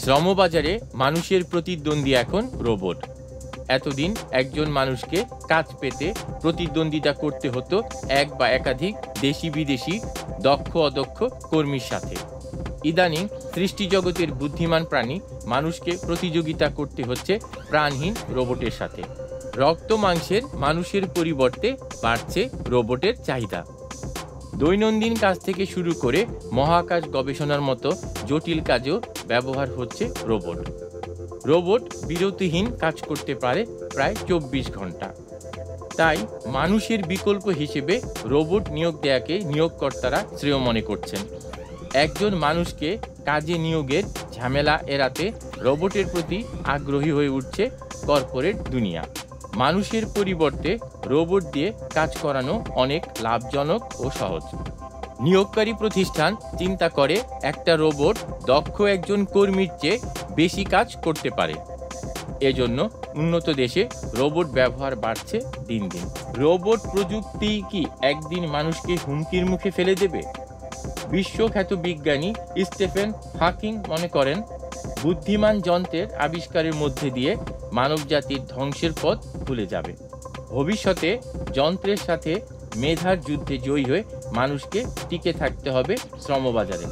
শ্রমবাজারে মানুষের প্রতিদ্বন্দ্বী এখন রোবট। এতদিন একজন মানুষকে কাজ পেতে প্রতিদ্বন্দ্বিতা করতে হতো এক বা একাধিক দেশি বিদেশি দক্ষ অদক্ষ কর্মীর সাথে। ইদানিং সৃষ্টিজগতের বুদ্ধিমান প্রাণী মানুষকে প্রতিযোগিতা করতে হচ্ছে প্রাণহীন রোবটের সাথে। রক্ত মাংসের মানুষের পরিবর্তে বাড়ছে রোবটের চাহিদা। দৈনন্দিন কাজ থেকে শুরু করে মহাকাশ গবেষণার মতো জটিল কাজেও ব্যবহার হচ্ছে রোবট। রোবট বিরতিহীন কাজ করতে পারে প্রায় 24 ঘন্টা। তাই মানুষের বিকল্প হিসেবে রোবট নিয়োগ দেয়াকে নিয়োগকর্তারা শ্রেয় মনে করছেন। একজন মানুষকে কাজে নিয়োগের ঝামেলা এড়াতে রোবটের প্রতি আগ্রহী হয়ে উঠছে কর্পোরেট দুনিয়া। মানুষের পরিবর্তে রোবট দিয়ে কাজ করানো অনেক লাভজনক ও সহজ। নিয়োগকারী প্রতিষ্ঠান চিন্তা করে একটা রোবট দক্ষ একজন কর্মীর চেয়ে বেশি কাজ করতে পারে। এজন্য উন্নত দেশে রোবট ব্যবহার বাড়ছে দিন দিন। রোবট প্রযুক্তি কি একদিন মানুষকে হুমকির মুখে ফেলে দেবে? বিশ্বখ্যাত বিজ্ঞানী স্টিফেন হকিং মনে করেন, বুদ্ধিমান যন্ত্রের আবিষ্কারের মধ্যে দিয়ে মানবজাতির ধ্বংসের পথ খুলে যাবে। ভবিষ্যতে যন্ত্রের সাথে মেধার যুদ্ধে জয়ী হয়ে মানুষকে টিকে থাকতে হবে শ্রমবাজারে।